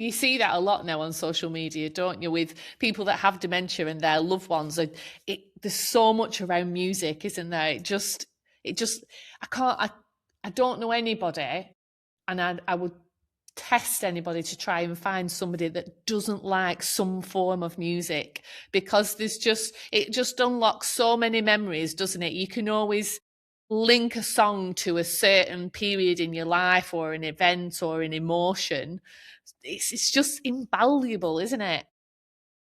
You see that a lot now on social media, don't you? With people that have dementia and their loved ones. And there's so much around music, isn't there? It just, I can't, I don't know anybody, and I would test anybody to try and find somebody that doesn't like some form of music, because it just unlocks so many memories, doesn't it? You can always link a song to a certain period in your life, or an event, or an emotion. It's just invaluable, isn't it?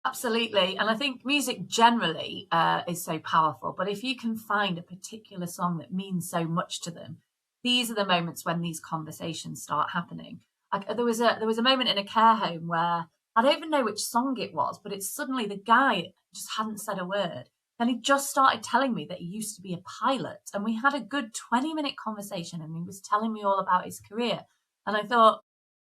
Absolutely. And I think music generally is so powerful. But if you can find a particular song that means so much to them, these are the moments when these conversations start happening. Like, there was a moment in a care home where I don't even know which song it was, but it's suddenly the guy just hadn't said a word. And he just started telling me that he used to be a pilot. And we had a good 20-minute conversation, and he was telling me all about his career. And I thought,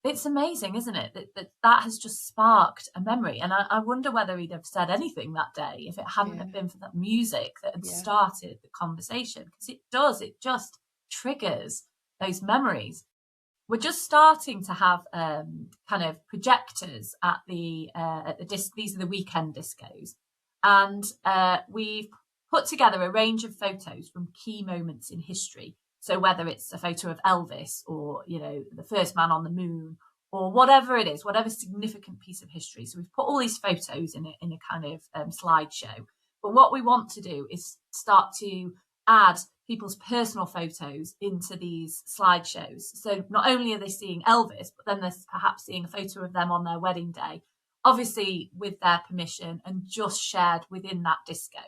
it's amazing, isn't it? That has just sparked a memory. And I wonder whether he'd have said anything that day if it hadn't Yeah, have been for that music that had yeah, started the conversation. Because it just triggers those memories. We're just starting to have kind of projectors at the disc. These are the weekend discos. And we've put together a range of photos from key moments in history. So whether it's a photo of Elvis, or, the first man on the moon, or whatever it is, whatever significant piece of history. So we've put all these photos in a kind of slideshow. But what we want to do is start to add people's personal photos into these slideshows. So not only are they seeing Elvis, but then they're perhaps seeing a photo of them on their wedding day, obviously with their permission and just shared within that disco.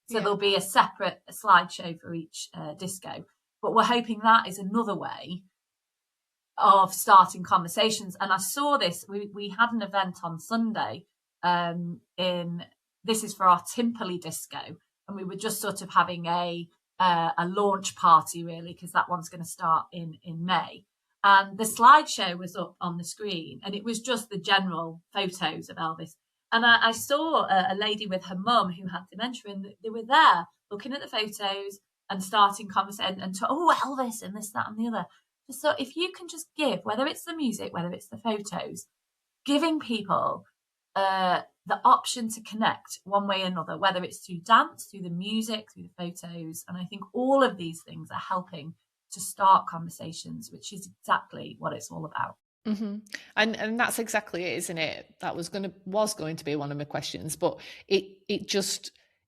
So yeah, there'll be a separate slideshow for each disco. But we're hoping that is another way of starting conversations. And I saw this, we had an event on Sunday in, this is for our Timperley disco. And we were just sort of having a launch party, really, because that one's going to start in May. And the slideshow was up on the screen, and it was just the general photos of Elvis. And I saw a lady with her mum who had dementia, and they were there looking at the photos and starting conversation and oh, Elvis and this, that, and the other. So if you can just give, whether it's the music, whether it's the photos, giving people the option to connect one way or another, whether it's through dance, through the music, through the photos. And I think all of these things are helping to start conversations, which is exactly what it's all about. hmm and that's exactly it, isn't it? That was going to be one of my questions, but it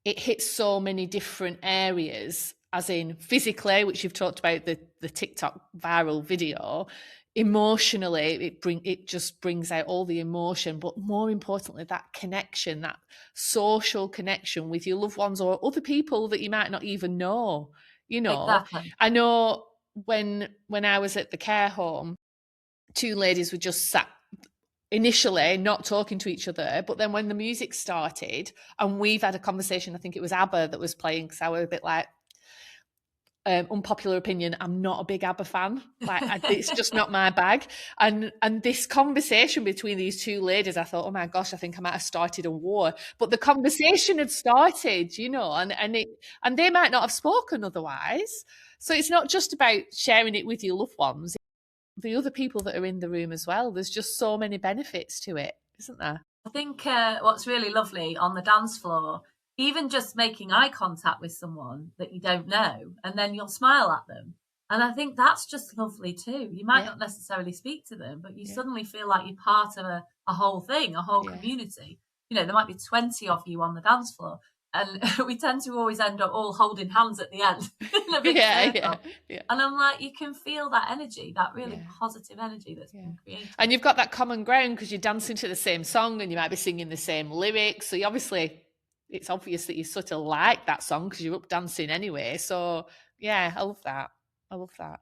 hits so many different areas, as in physically, which you've talked about, the TikTok viral video. Emotionally, it just brings out all the emotion, but more importantly, that connection, that social connection with your loved ones or other people that you might not even know. Exactly. I know when I was at the care home, two ladies were just sat initially not talking to each other, but then when the music started and we've had a conversation, I think it was ABBA that was playing, because I was a bit like, unpopular opinion, I'm not a big ABBA fan. It's just not my bag. And this conversation between these two ladies, I thought, oh my gosh, I think I might have started a war. But the conversation had started, and they might not have spoken otherwise. So it's not just about sharing it with your loved ones, the other people that are in the room as well. There's just so many benefits to it, isn't there? I think what's really lovely on the dance floor, even just making eye contact with someone that you don't know, and then you'll smile at them. And I think that's just lovely too. You might Yeah, not necessarily speak to them, but you yeah, suddenly feel like you're part of a whole thing, a whole yeah, community. There might be 20 of you on the dance floor. And we tend to always end up all holding hands at the end in a big yeah, yeah, circle. yeah, And I'm like, you can feel that energy, that really yeah. positive energy that's Yeah. been created. And you've got that common ground because you're dancing to the same song and you might be singing the same lyrics. So it's obvious that you sort of like that song because you're up dancing anyway. So yeah, I love that. I love that.